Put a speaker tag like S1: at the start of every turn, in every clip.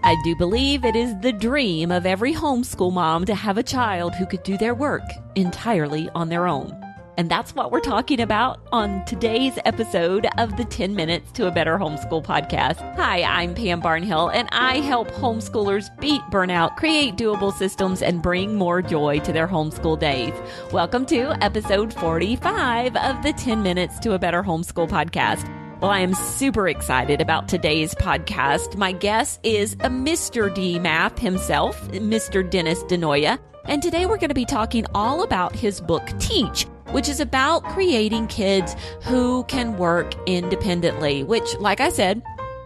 S1: I do believe it is the dream of every homeschool mom to have a child who could do their work entirely on their own. And that's what we're talking about on today's episode of the 10 Minutes to a Better Homeschool podcast. Hi, I'm Pam Barnhill, and I help homeschoolers beat burnout, create doable systems, and bring more joy to their homeschool days. Welcome to episode 45 of the 10 Minutes to a Better Homeschool podcast. Well, I am super excited about today's podcast. My guest is a Mr. D Math himself, Mr. Dennis DiNoia. And today we're going to be talking all about his book, Teach, which is about creating kids who can work independently, which, like I said,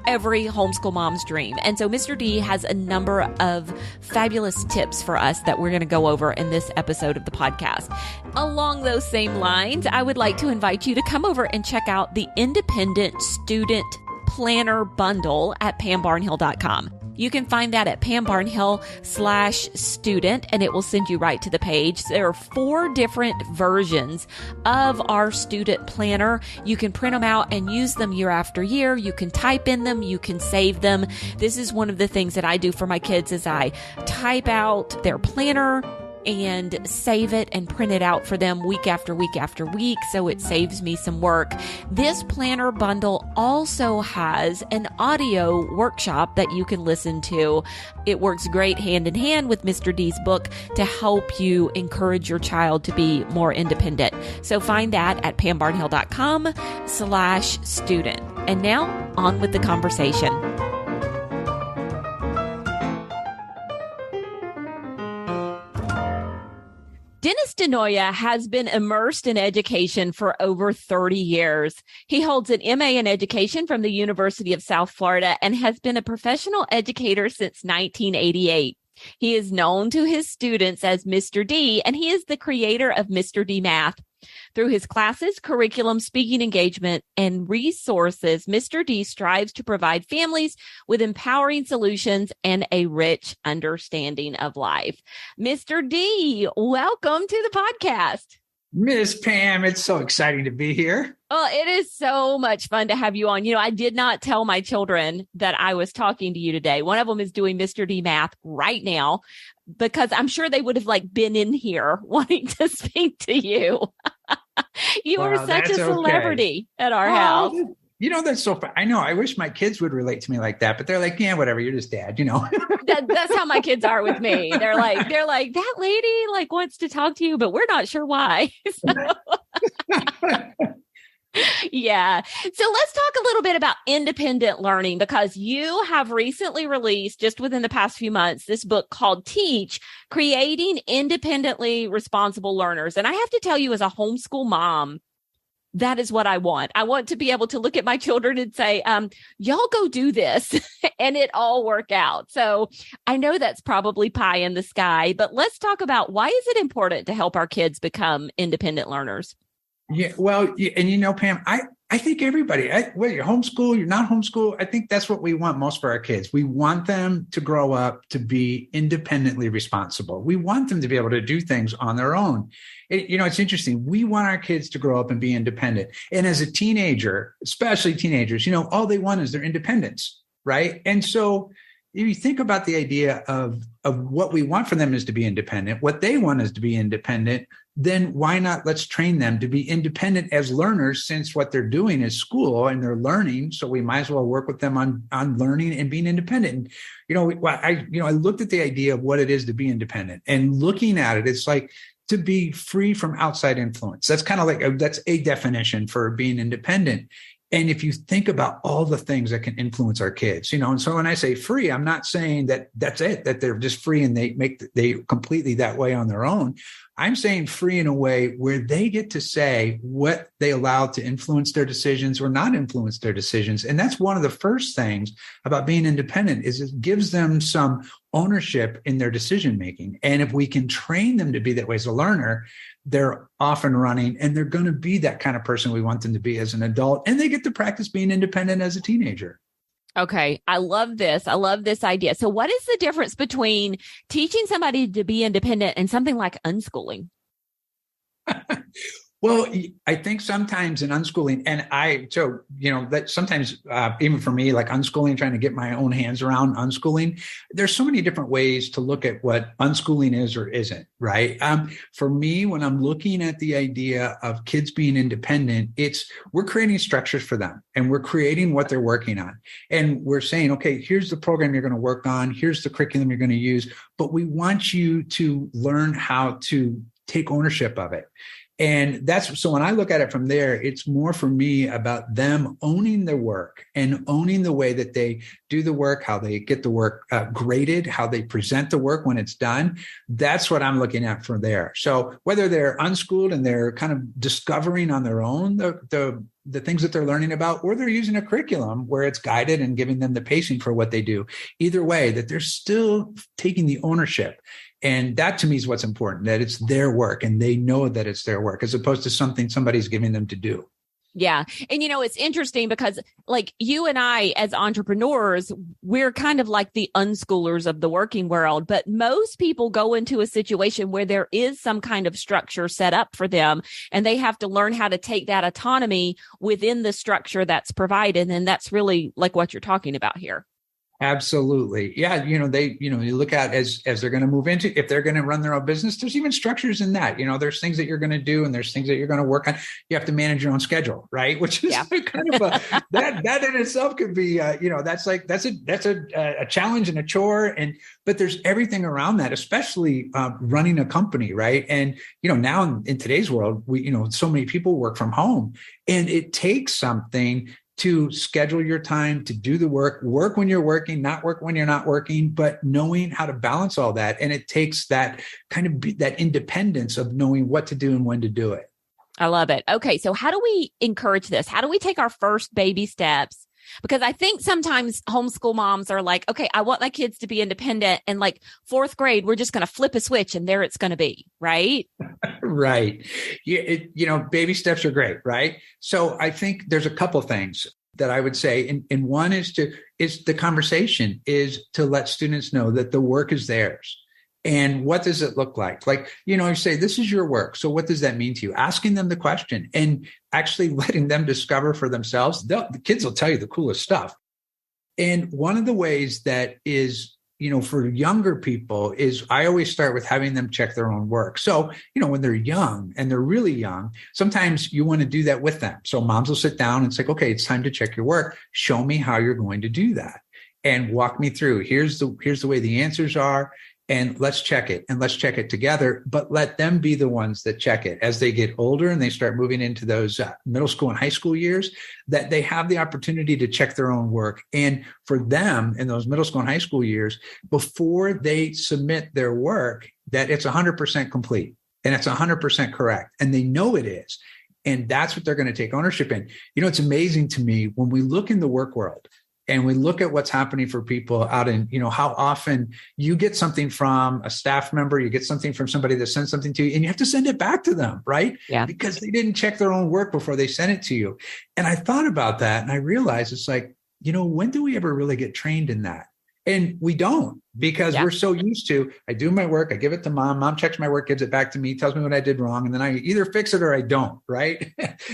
S1: every homeschool mom's dream. And so Mr. D has a number of fabulous tips for us that we're going to go over in this episode of the podcast. Along those same lines, I would like to invite you to come over and check out the Independent Student Planner Bundle at pambarnhill.com. You can find that at pambarnhill/student, and it will send you right to the page. There are 4 different versions of our student planner. You can print them out and use them year after year. You can type in them. You can save them. This is one of the things that I do for my kids is I type out their planner and save it and print it out for them week after week after week, so it saves me some work. This planner bundle also has an audio workshop that you can listen to. It works great hand in hand with Mr. D's book to help you encourage your child to be more independent. So find that at pambarnhill.com/student. And now on with the conversation. Dennis DiNoia has been immersed in education for over 30 years. He holds an MA in education from the University of South Florida and has been a professional educator since 1988. He is known to his students as Mr. D, and he is the creator of Mr. D Math. Through his classes, curriculum, speaking engagement, and resources, Mr. D strives to provide families with empowering solutions and a rich understanding of life. Mr. D, welcome to the podcast.
S2: Miss Pam, it's so exciting to be here.
S1: Oh, it is so much fun to have you on. You know, I did not tell my children that I was talking to you today. One of them is doing Mr. D Math right now because I'm sure they would have been in here wanting to speak to you. You are such a celebrity at our house.
S2: You know, that's so fun. I know. I wish my kids would relate to me like that, but they're like, yeah, whatever. You're just dad, you know.
S1: That's how my kids are with me. They're like, that lady wants to talk to you, but we're not sure why. Yeah. So let's talk a little bit about independent learning, because you have recently released, just within the past few months, this book called Teach, Creating Independently Responsible Learners. And I have to tell you, as a homeschool mom, that is what I want. I want to be able to look at my children and say, y'all go do this and it all work out. So I know that's probably pie in the sky, but let's talk about why is it important to help our kids become independent learners?
S2: Yeah, well, and you know, Pam, I think everybody, whether you're homeschool, you're not homeschool, I think that's what we want most for our kids. We want them to grow up to be independently responsible. We want them to be able to do things on their own. It's interesting. We want our kids to grow up and be independent. And as a teenager, especially teenagers, all they want is their independence, right? And so if you think about the idea of what we want for them is to be independent, what they want is to be independent, then why not let's train them to be independent as learners, since what they're doing is school and they're learning. So we might as well work with them on learning and being independent. And, I looked at the idea of what it is to be independent, and looking at it, it's like to be free from outside influence. That's kind of that's a definition for being independent. And if you think about all the things that can influence our kids, and so when I say free, I'm not saying that that's it, that they're just free and they completely that way on their own. I'm saying free in a way where they get to say what they allow to influence their decisions or not influence their decisions. And that's one of the first things about being independent is it gives them some ownership in their decision making. And if we can train them to be that way as a learner, they're off and running, and they're going to be that kind of person we want them to be as an adult, and they get to practice being independent as a teenager.
S1: Okay. I love this. I love this idea. So what is the difference between teaching somebody to be independent and something like unschooling?
S2: Well, I think sometimes in unschooling, that sometimes even for me, like unschooling, trying to get my own hands around unschooling, there's so many different ways to look at what unschooling is or isn't, right? For me, when I'm looking at the idea of kids being independent, we're creating structures for them and we're creating what they're working on. And we're saying, okay, here's the program you're going to work on. Here's the curriculum you're going to use, but we want you to learn how to take ownership of it. And so when I look at it from there, it's more for me about them owning their work and owning the way that they do the work, how they get the work graded, how they present the work when it's done. That's what I'm looking at from there. So whether they're unschooled and they're kind of discovering on their own the things that they're learning about, or they're using a curriculum where it's guided and giving them the pacing for what they do, either way, that they're still taking the ownership. And that to me is what's important, that it's their work and they know that it's their work as opposed to something somebody's giving them to do.
S1: Yeah. And, it's interesting because like you and I as entrepreneurs, we're kind of like the unschoolers of the working world. But most people go into a situation where there is some kind of structure set up for them and they have to learn how to take that autonomy within the structure that's provided. And that's really like what you're talking about here.
S2: Absolutely. Yeah. You look at as they're going to move into, if they're going to run their own business, there's even structures in that, there's things that you're going to do and there's things that you're going to work on. You have to manage your own schedule, right? Which is kind of that in itself could be, that's a challenge and a chore. But there's everything around that, especially running a company, right? And, now in today's world, so many people work from home and it takes something to schedule your time, to do the work when you're working, not work when you're not working, but knowing how to balance all that. And it takes that kind of that independence of knowing what to do and when to do it.
S1: I love it. Okay. So how do we encourage this? How do we take our first baby steps? Because I think sometimes homeschool moms are like, okay, I want my kids to be independent. And like fourth grade, we're just going to flip a switch and there it's going to be, right?
S2: Right. Baby steps are great, right? So I think there's a couple things that I would say. And one is the conversation is to let students know that the work is theirs. And what does it look like? Like, you say, this is your work. So what does that mean to you? Asking them the question and actually letting them discover for themselves. The kids will tell you the coolest stuff. And one of the ways that is, for younger people is I always start with having them check their own work. So, when they're young and they're really young, sometimes you want to do that with them. So moms will sit down and say, okay, it's time to check your work. Show me how you're going to do that and walk me through. Here's the way the answers are. And let's check it and let's check it together, but let them be the ones that check it as they get older and they start moving into those middle school and high school years, that they have the opportunity to check their own work. And for them in those middle school and high school years, before they submit their work, that it's 100% complete and it's 100% correct. And they know it is. And that's what they're going to take ownership in. It's amazing to me when we look in the work world, and we look at what's happening for people out in, how often you get something from a staff member, you get something from somebody that sends something to you and you have to send it back to them, right?
S1: Yeah.
S2: Because they didn't check their own work before they sent it to you. And I thought about that and I realized it's like, when do we ever really get trained in that? And we don't, because we're so used to, I do my work, I give it to mom checks my work, gives it back to me, tells me what I did wrong. And then I either fix it or I don't. Right.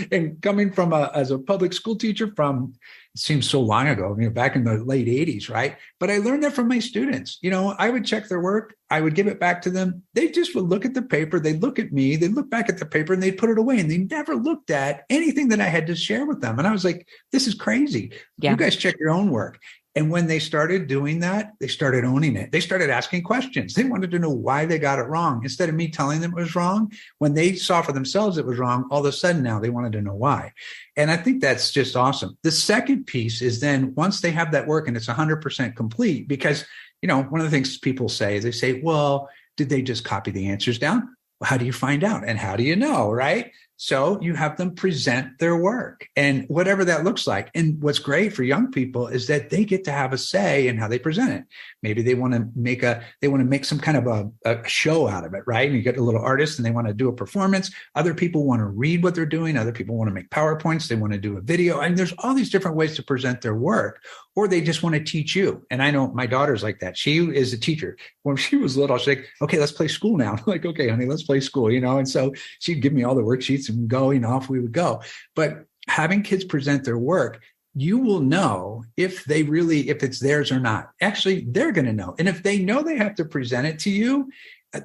S2: And coming from as a public school teacher it seems so long ago, back in the late 80s. Right. But I learned that from my students. I would check their work. I would give it back to them. They just would look at the paper. They'd look at me. They'd look back at the paper and they'd put it away. And they never looked at anything that I had to share with them. And I was like, this is crazy. Yeah. You guys check your own work. And when they started doing that, they started owning it. They started asking questions. They wanted to know why they got it wrong. Instead of me telling them it was wrong, when they saw for themselves it was wrong, all of a sudden now they wanted to know why. And I think that's just awesome. The second piece is then once they have that work and it's 100% complete, because, one of the things people say is they say, well, did they just copy the answers down? Well, how do you find out? And how do you know, right? So you have them present their work and whatever that looks like. And what's great for young people is that they get to have a say in how they present it. Maybe they want to make some kind of a show out of it, right? And you get a little artist and they want to do a performance. Other people want to read what they're doing. Other people want to make PowerPoints. They want to do a video. And there's all these different ways to present their work, or they just want to teach you. And I know my daughter's like that. She is a teacher. When she was little, she's like, okay, let's play school now. I'm like, okay, honey, let's play school, And so she'd give me all the worksheets sheets and go, off we would go. But having kids present their work, you will know if it's theirs or not. Actually, they're going to know. And if they know they have to present it to you,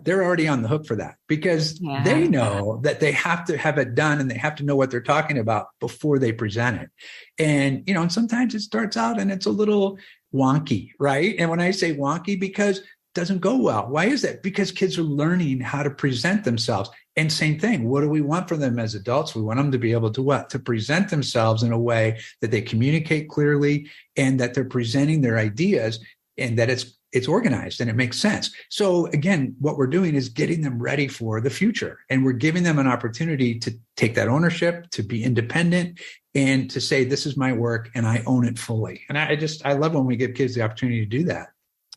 S2: they're already on the hook for that, because they know that they have to have it done and they have to know what they're talking about before they present it. And, and sometimes it starts out and it's a little wonky, right? And when I say wonky, because it doesn't go well. Why is that? Because kids are learning how to present themselves. And same thing, what do we want from them as adults? We want them to be able to what? To present themselves in a way that they communicate clearly and that they're presenting their ideas and that it's organized and it makes sense. So again, what we're doing is getting them ready for the future. And we're giving them an opportunity to take that ownership, to be independent, and to say, this is my work and I own it fully. And I love when we give kids the opportunity to do that.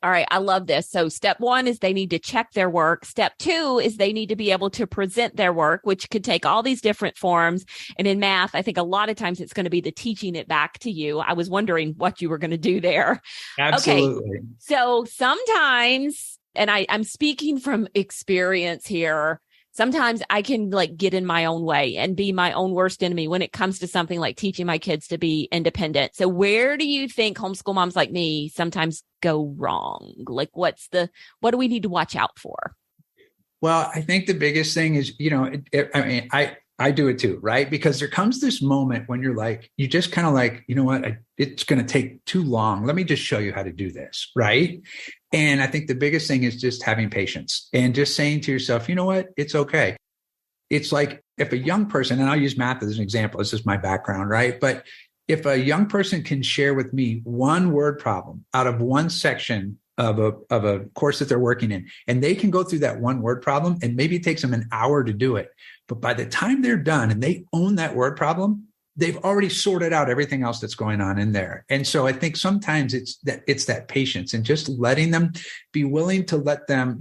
S1: All right. I love this. So step 1 is they need to check their work. Step 2 is they need to be able to present their work, which could take all these different forms. And in math, I think a lot of times it's going to be the teaching it back to you. I was wondering what you were going to do there.
S2: Absolutely.
S1: Okay. So sometimes, and I'm speaking from experience here, sometimes I can get in my own way and be my own worst enemy when it comes to something like teaching my kids to be independent. So where do you think homeschool moms like me sometimes go wrong? What do we need to watch out for?
S2: Well, I think the biggest thing is, I do it too, right? Because there comes this moment when you just kind of it's going to take too long. Let me just show you how to do this, right? And I think the biggest thing is just having patience and just saying to yourself, you know what? It's okay. It's like if a young person, and I'll use math as an example, this is my background, right? But if a young person can share with me one word problem out of one section of a course that they're working in, and they can go through that one word problem, and maybe it takes them an hour to do it. But by the time they're done and they own that word problem, they've already sorted out everything else that's going on in there. And so I think sometimes it's that patience and just letting them be willing to let them,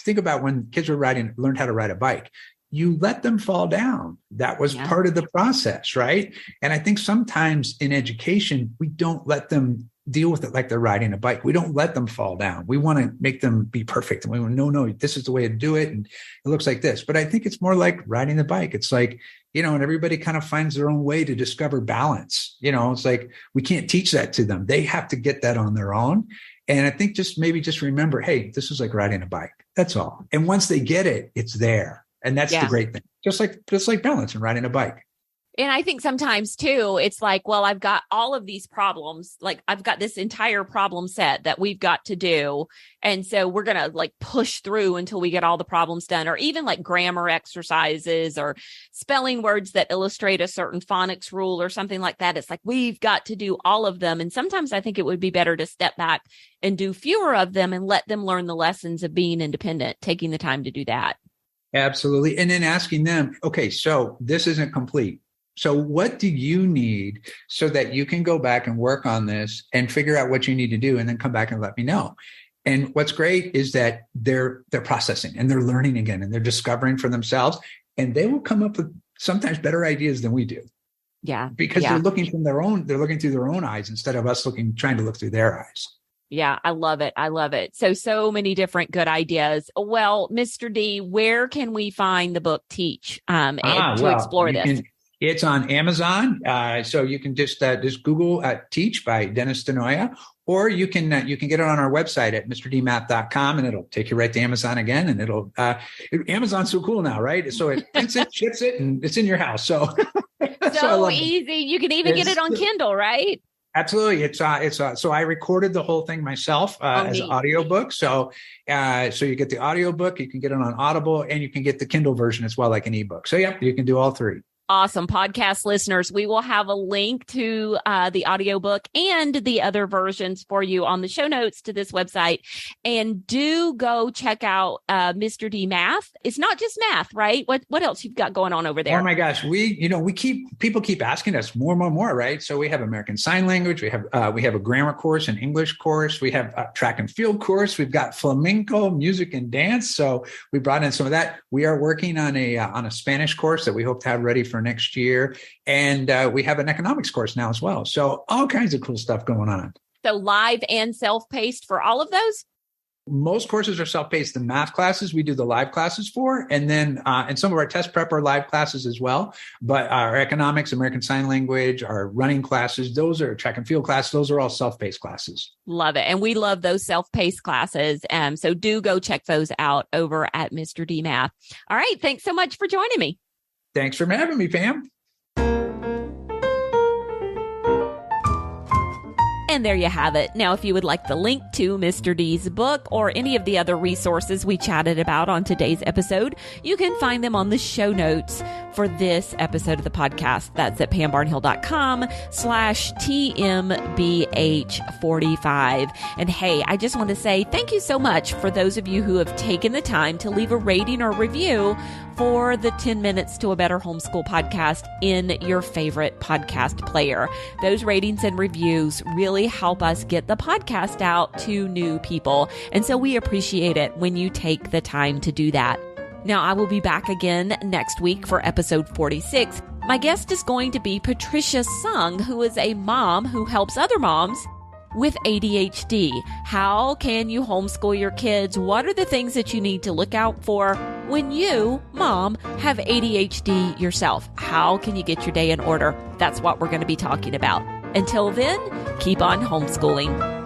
S2: think about when kids were learned how to ride a bike. You let them fall down. That was part of the process, right? And I think sometimes in education, we don't let them deal with it like they're riding a bike. We don't let them fall down. We want to make them be perfect. And we want, no, this is the way to do it. And it looks like this. But I think it's more like riding the bike. It's like, and everybody kind of finds their own way to discover balance. It's like, we can't teach that to them. They have to get that on their own. And I think just remember, hey, this is like riding a bike. That's all. And once they get it, it's there. And that's the great thing. Just like balance and riding a bike.
S1: And I think sometimes too, it's like, well, I've got all of these problems. Like I've got this entire problem set that we've got to do. And so we're going to push through until we get all the problems done, or even grammar exercises or spelling words that illustrate a certain phonics rule or something like that. It's like, we've got to do all of them. And sometimes I think it would be better to step back and do fewer of them and let them learn the lessons of being independent, taking the time to do that.
S2: Absolutely. And then asking them, okay, so this isn't complete. So what do you need so that you can go back and work on this and figure out what you need to do and then come back and let me know? And what's great is that they're processing and they're learning again and they're discovering for themselves, and they will come up with sometimes better ideas than we do.
S1: Yeah.
S2: Because they're looking through their own eyes instead of us trying to look through their eyes.
S1: Yeah, I love it. I love it. So many different good ideas. Well, Mr. D, where can we find the book Teach to explore this?
S2: It's on Amazon. So you can just Google Teach by Dennis DiNoia, or you can get it on our website at mrdmath.com, and it'll take you right to Amazon again. And Amazon's so cool now, right? So it prints it, ships it, and it's in your house. So
S1: so easy. You can even get it on Kindle, right?
S2: Absolutely. So I recorded the whole thing myself as an audiobook. So you get the audiobook, you can get it on Audible, and you can get the Kindle version as well, like an ebook. So you can do all three.
S1: Awesome. Podcast listeners, we will have a link to the audiobook and the other versions for you on the show notes to this website. And do go check out Mr. D Math. It's not just math, right? What else you've got going on over there?
S2: Oh my gosh. People keep asking us more, right? So we have American Sign Language. We have a grammar course, an English course. We have a track and field course. We've got flamenco, music and dance. So we brought in some of that. We are working on a Spanish course that we hope to have ready for next year. And we have an economics course now as well. So all kinds of cool stuff going on.
S1: So live and self-paced for all of those?
S2: Most courses are self-paced. The math classes, we do the live classes for, and then and some of our test prep are live classes as well. But our economics, American Sign Language, our running classes, those are track and field classes. Those are all self-paced classes.
S1: Love it. And we love those self-paced classes. So do go check those out over at Mr. D Math. All right. Thanks so much for joining me.
S2: Thanks for having me, Pam.
S1: And there you have it. Now, if you would like the link to Mr. D's book or any of the other resources we chatted about on today's episode, you can find them on the show notes for this episode of the podcast. That's at pambarnhill.com/TMBH45. And hey, I just want to say thank you so much for those of you who have taken the time to leave a rating or review for the 10 Minutes to a Better Homeschool podcast in your favorite podcast player. Those ratings and reviews really help us get the podcast out to new people. And so we appreciate it when you take the time to do that. Now, I will be back again next week for episode 46. My guest is going to be Patricia Sung, who is a mom who helps other moms with ADHD. How can you homeschool your kids? What are the things that you need to look out for when you, mom, have ADHD yourself? How can you get your day in order? That's what we're going to be talking about. Until then, keep on homeschooling.